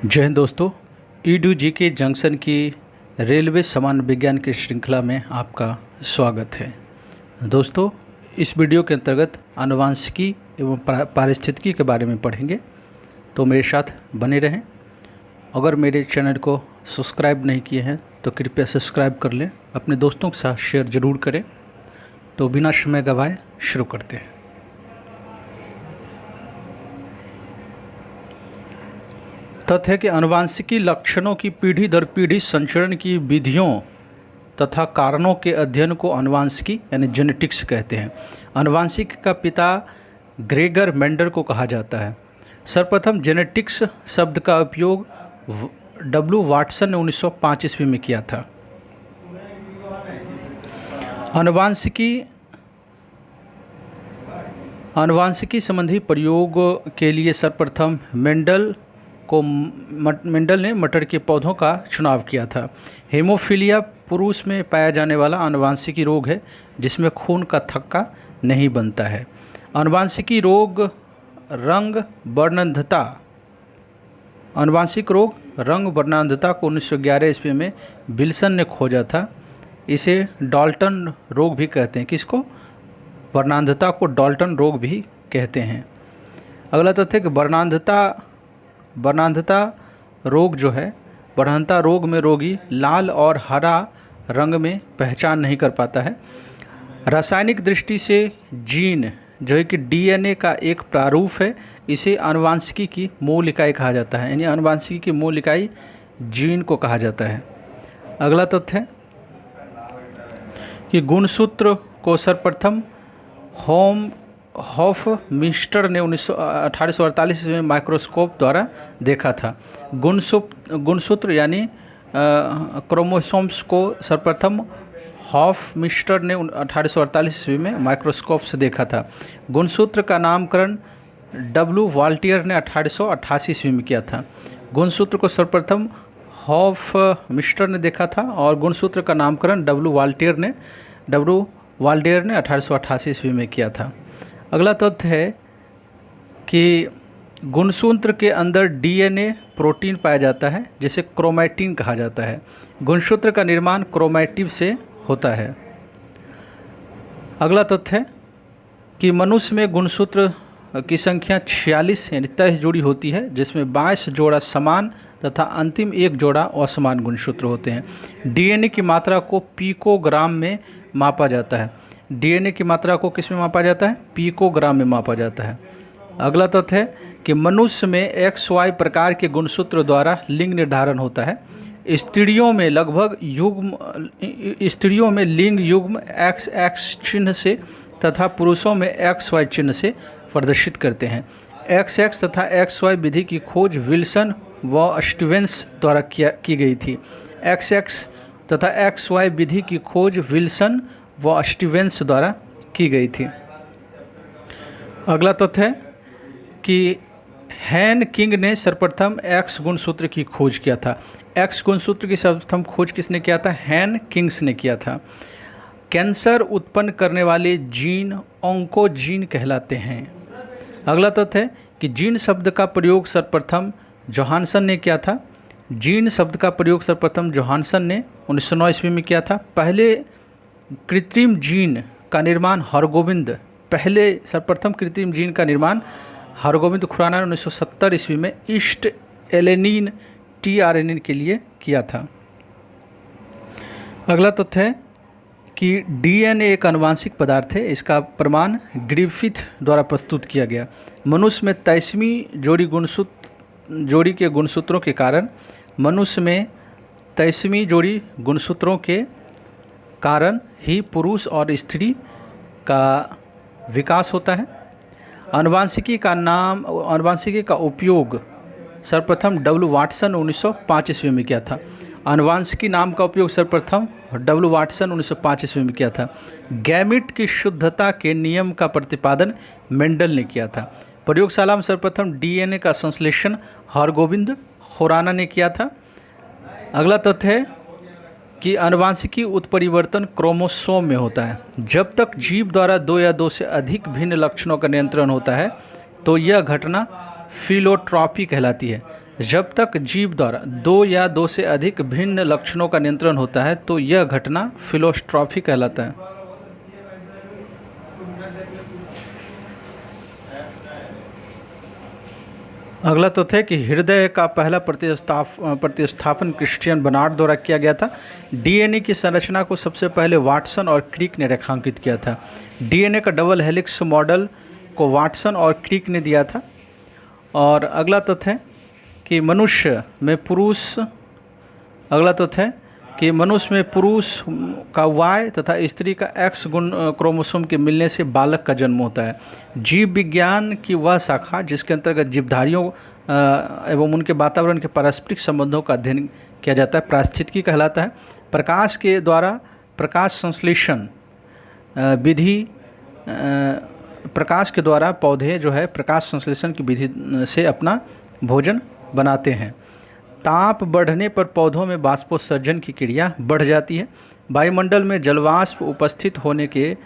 जय हिंद दोस्तों। ईडू जी के जंक्शन की रेलवे सामान्य विज्ञान की श्रृंखला में आपका स्वागत है। दोस्तों, इस वीडियो के अंतर्गत आनुवंशिकी एवं पारिस्थितिकी के बारे में पढ़ेंगे, तो मेरे साथ बने रहें। अगर मेरे चैनल को सब्सक्राइब नहीं किए हैं तो कृपया सब्सक्राइब कर लें, अपने दोस्तों के साथ शेयर ज़रूर करें। तो बिना समय गवाए शुरू करते हैं। तथ्य है कि आनुवंशिकी लक्षणों की पीढ़ी दर पीढ़ी संचरण की विधियों तथा कारणों के अध्ययन को आनुवंशिकी यानी जेनेटिक्स कहते हैं। आनुवंशिकी का पिता ग्रेगर मेंडल को कहा जाता है। सर्वप्रथम जेनेटिक्स शब्द का उपयोग डब्ल्यू वाटसन ने 1905 ईस्वी में किया था। आनुवंशिकी संबंधी प्रयोग के लिए सर्वप्रथम मेंडल ने मटर के पौधों का चुनाव किया था। हेमोफीलिया पुरुष में पाया जाने वाला आनुवंशिकी रोग है जिसमें खून का थक्का नहीं बनता है। आनुवंशिकी रोग रंग वर्णांधता को 1911 ईस्वी में विल्सन ने खोजा था। इसे डाल्टन रोग भी कहते हैं। किसको? वर्णांधता को डाल्टन रोग भी कहते हैं। अगला तथ्य कि वर्णांधता रोग जो है, वर्णांधता रोग में रोगी लाल और हरा रंग में पहचान नहीं कर पाता है। रासायनिक दृष्टि से जीन जो है कि डीएनए का एक प्रारूप है, इसे आनुवंशिकी की मूल इकाई कहा जाता है। यानी आनुवंशिकी की मूल इकाई जीन को कहा जाता है। अगला तथ्य है कि गुणसूत्र को सर्वप्रथम हॉफमिस्टर ने 1848 में माइक्रोस्कोप द्वारा देखा था। गुणसूत्र यानी क्रोमोसोम्स को सर्वप्रथम हॉफमिस्टर ने 1848 ईस्वी में माइक्रोस्कोप से देखा था। गुणसूत्र का नामकरण डब्ल्यू वाल्टियर ने 1888 ईस्वी में किया था। गुणसूत्र को सर्वप्रथम हॉफमिस्टर ने देखा था और गुणसूत्र का नामकरण डब्ल्यू वाल्टियर ने 1888 ईस्वी में किया था। अगला तथ्य है कि गुणसूत्र के अंदर डीएनए प्रोटीन पाया जाता है जिसे क्रोमैटिन कहा जाता है। गुणसूत्र का निर्माण क्रोमैटिन से होता है। अगला तथ्य है कि मनुष्य में गुणसूत्र की संख्या 46 यानी 23 जोड़ी होती है, जिसमें 22 जोड़ा समान तथा अंतिम एक जोड़ा असमान गुणसूत्र होते हैं। डीएनए की मात्रा को पिकोग्राम में मापा जाता है। डीएनए की मात्रा को किस में मापा जाता है? पिकोग्राम में मापा जाता है। अगला तथ्य है कि मनुष्य में XY प्रकार के गुणसूत्र द्वारा लिंग निर्धारण होता है। स्त्रियों में लिंग युग्म XX चिन्ह से तथा पुरुषों में XY चिन्ह से प्रदर्शित करते हैं। XX तथा XY विधि की खोज विल्सन व स्टीवेंस द्वारा की गई थी। XX तथा XY विधि की खोज विल्सन व स्टीवेंस द्वारा की गई थी। अगला तथ्य है कि हैन किंग ने सर्वप्रथम X गुणसूत्र की खोज किया था। X गुणसूत्र की सर्वप्रथम खोज किसने किया था? हैन किंग्स ने किया था। कैंसर उत्पन्न करने वाले जीन ऑन्कोजीन कहलाते हैं। अगला तथ्य है कि जीन शब्द का प्रयोग सर्वप्रथम जोहानसन ने किया था। जीन शब्द का प्रयोग सर्वप्रथम जोहानसन ने 1909 ईस्वी में किया था। पहले कृत्रिम जीन का निर्माण हरगोविंद खुराना ने 1970 ईस्वी में ईस्ट एलेनिन tRNA के लिए किया था। अगला तथ्य है कि डीएनए एक आनुवंशिक पदार्थ है। इसका प्रमाण ग्रिफिथ द्वारा प्रस्तुत किया गया। मनुष्य में 23वीं जोड़ी के गुणसूत्रों के कारण ही पुरुष और स्त्री का विकास होता है। आनुवंशिकी का उपयोग सर्वप्रथम डब्ल्यू वाटसन 1905 ईस्वी में किया था। आनुवंशिकी नाम का उपयोग सर्वप्रथम डब्ल्यू वाटसन 1905 ईस्वी में किया था। गैमीट की शुद्धता के नियम का प्रतिपादन मेंडल ने किया था। प्रयोगशाला में सर्वप्रथम डीएनए का संश्लेषण हरगोविंद खुराना ने किया था। अगला तथ्य है कि आनुवंशिकी उत्परिवर्तन क्रोमोसोम में होता है। जब तक जीव द्वारा 2 या 2 से अधिक भिन्न लक्षणों का नियंत्रण होता है तो यह घटना फिलोट्रॉपी कहलाती है। जब तक जीव द्वारा दो या दो से अधिक भिन्न लक्षणों का नियंत्रण होता है तो यह घटना फिलोस्ट्रॉफी कहलाता है। अगला तथ्य है कि हृदय का पहला प्रतिस्थापन क्रिश्चियन बर्नार्ड द्वारा किया गया था। डीएनए की संरचना को सबसे पहले वाटसन और क्रिक ने रेखांकित किया था। डीएनए का डबल हेलिक्स मॉडल को वाटसन और क्रिक ने दिया था। और अगला तथ्य है कि मनुष्य में पुरुष का Y तथा स्त्री का X गुण क्रोमोसोम के मिलने से बालक का जन्म होता है। जीव विज्ञान की वह शाखा जिसके अंतर्गत जीवधारियों एवं उनके वातावरण के पारस्परिक संबंधों का अध्ययन किया जाता है पारिस्थितिकी कहलाता है। प्रकाश के द्वारा प्रकाश संश्लेषण विधि प्रकाश के द्वारा पौधे जो है प्रकाश संश्लेषण की विधि से अपना भोजन बनाते हैं। ताप बढ़ने पर पौधों में बाष्पोत्सर्जन की क्रिया बढ़ जाती है। वायुमंडल में जलवाष्प उपस्थित होने के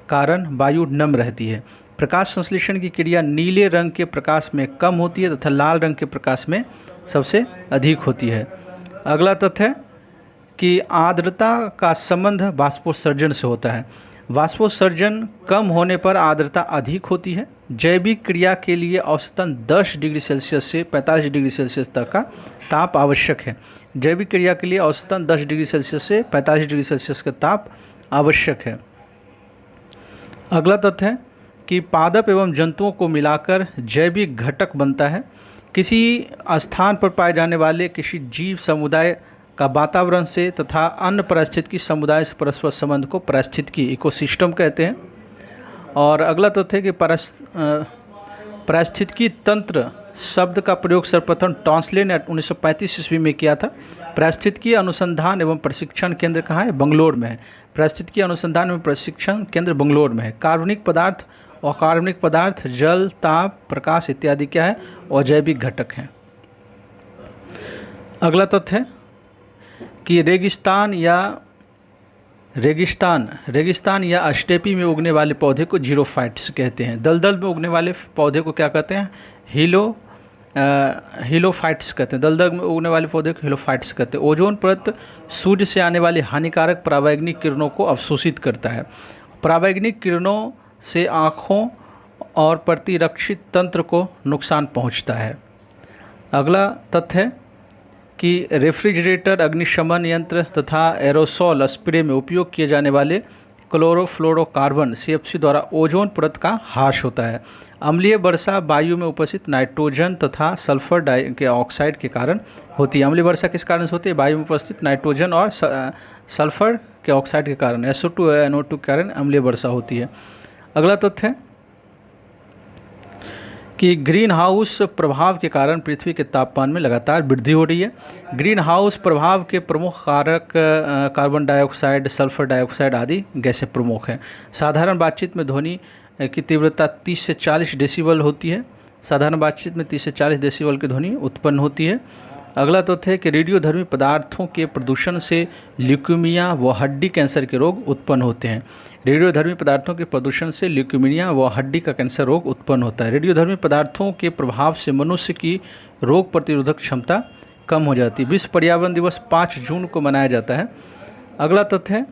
कारण वायु नम रहती है। प्रकाश संश्लेषण की क्रिया नीले रंग के प्रकाश में कम होती है तथा लाल रंग के प्रकाश में सबसे अधिक होती है। अगला तथ्य है कि आर्द्रता का संबंध बाष्पोत्सर्जन से होता है। बाष्पोत्सर्जन कम होने पर आर्द्रता अधिक होती है। जैविक क्रिया के लिए औसतन 10 डिग्री सेल्सियस से 45 डिग्री सेल्सियस तक का ताप आवश्यक है। जैविक क्रिया के लिए औसतन 10 डिग्री सेल्सियस से 45 डिग्री सेल्सियस का ताप आवश्यक है। अगला तथ्य है कि पादप एवं जंतुओं को मिलाकर जैविक घटक बनता है। किसी स्थान पर पाए जाने वाले किसी जीव समुदाय का वातावरण से तथा अन्य पारिस्थितिकी समुदाय से परस्पर संबंध को पारिस्थितिकी इकोसिस्टम कहते हैं। और अगला तथ्य है कि पारिस्थितिकी तंत्र शब्द का प्रयोग सर्वप्रथम टॉन्सले ने 1935 ईस्वी में किया था। पारिस्थितिकी अनुसंधान एवं प्रशिक्षण केंद्र कहाँ है? बंगलोर में है। पारिस्थितिकी अनुसंधान एवं प्रशिक्षण केंद्र बंगलोर में है। कार्बनिक पदार्थ, अकार्बनिक पदार्थ, जल, ताप, प्रकाश इत्यादि क्या है? अजैविक घटक हैं। अगला तथ्य है कि रेगिस्तान या स्टेपी में उगने वाले पौधे को जीरोफाइट्स कहते हैं। दलदल में उगने वाले पौधे को क्या कहते हैं? हिलोफाइट्स कहते हैं। दलदल में उगने वाले पौधे को हिलोफाइट्स कहते हैं। ओजोन परत सूर्य से आने वाली हानिकारक पराबैंगनी किरणों को अवशोषित करता है। पराबैंगनी किरणों से आँखों और प्रतिरक्षित तंत्र को नुकसान पहुँचता है। अगला तथ्य है कि रेफ्रिजरेटर, अग्निशमन यंत्र तथा एरोसोल स्प्रे में उपयोग किए जाने वाले क्लोरोफ्लोरोकार्बन CFC द्वारा ओजोन परत का ह्रास होता है। अम्लीय वर्षा वायु में उपस्थित नाइट्रोजन तथा सल्फर डाइऑक्साइड के कारण होती है। अम्लीय वर्षा किस कारण से होती है? वायु में उपस्थित नाइट्रोजन और सल्फर के ऑक्साइड के कारण, SO2 NO2 के कारण अम्लीय वर्षा होती है। अगला तथ्य है कि ग्रीन हाउस प्रभाव के कारण पृथ्वी के तापमान में लगातार वृद्धि हो रही है। ग्रीन हाउस प्रभाव के प्रमुख कारक कार्बन डाइऑक्साइड, सल्फर डाइऑक्साइड आदि गैसें प्रमुख हैं। साधारण बातचीत में ध्वनि की तीव्रता 30 से 40 डेसिबल होती है। साधारण बातचीत में 30 से 40 डेसिबल की ध्वनि उत्पन्न होती है। अगला तथ्य है कि रेडियोधर्मी पदार्थों के प्रदूषण से ल्यूकेमिया व हड्डी कैंसर के रोग उत्पन्न होते हैं। रेडियोधर्मी पदार्थों के प्रदूषण से ल्यूकेमिया व हड्डी का कैंसर रोग उत्पन्न होता है। रेडियोधर्मी पदार्थों के प्रभाव से मनुष्य की रोग प्रतिरोधक क्षमता कम हो जाती है। विश्व पर्यावरण दिवस 5 जून को मनाया जाता है। अगला तथ्य है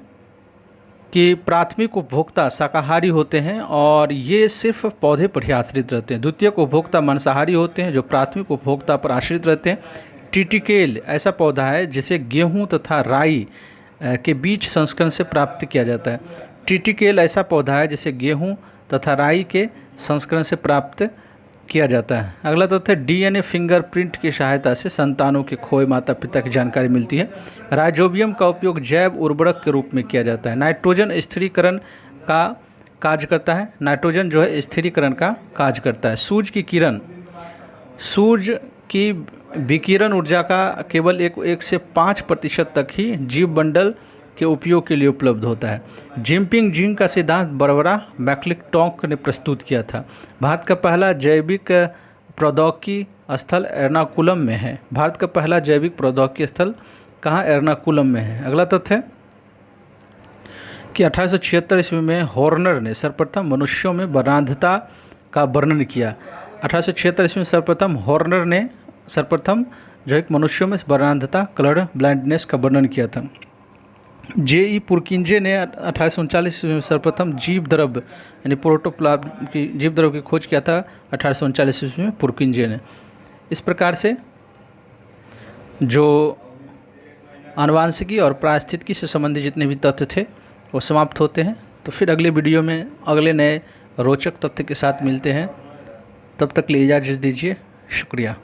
कि प्राथमिक उपभोक्ता शाकाहारी होते हैं और ये सिर्फ पौधे पर ही आश्रित रहते हैं। द्वितीयक उपभोक्ता मांसाहारी होते हैं जो प्राथमिक उपभोक्ता पर आश्रित रहते हैं। टिटिकेल ऐसा पौधा है जिसे गेहूं तथा राई के बीज संस्करण से प्राप्त किया जाता है। टिटिकेल ऐसा पौधा है जिसे गेहूं तथा राई के संस्करण से प्राप्त किया जाता है। अगला तथ्य DNA फिंगरप्रिंट की सहायता से संतानों के खोए माता पिता की जानकारी मिलती है। राइजोबियम का उपयोग जैव उर्वरक के रूप में किया जाता है। नाइट्रोजन स्थिरीकरण का कार्य करता है। नाइट्रोजन जो है स्थिरीकरण का कार्य करता है। सूर्य की विकिरण ऊर्जा का केवल 1 से 5% तक ही जीव मंडल के उपयोग के लिए उपलब्ध होता है। जिम्पिंग जिंग का सिद्धांत बारबरा मैक्लिंटॉक ने प्रस्तुत किया था। भारत का पहला जैविक प्रौद्योगिकी स्थल एर्नाकुलम में है। भारत का पहला जैविक प्रौद्योगिकी स्थल कहाँ? एर्नाकुलम में है। अगला तथ्य है कि 1876 ईस्वी में हॉर्नर ने सर्वप्रथम मनुष्यों में वर्णांधता का वर्णन किया। 1876 ईस्वी में सर्वप्रथम हॉर्नर ने सर्वप्रथम जो एक मनुष्यों में वर्णांधता कलर ब्लाइंडनेस का वर्णन किया था। J.E. पुरकिंजे ने 1839 में सर्वप्रथम जीव द्रव्य यानी प्रोटोप्लाज्म की जीव द्रव्य की खोज किया था 1839 में पुरकिंजे ने। इस प्रकार से जो आनुवांशिकी और पारिस्थितिकी से संबंधित जितने भी तथ्य थे वो समाप्त होते हैं। तो फिर अगले वीडियो में अगले नए रोचक तथ्य के साथ मिलते हैं। तब तक के लिए इजाज़त दीजिए। शुक्रिया।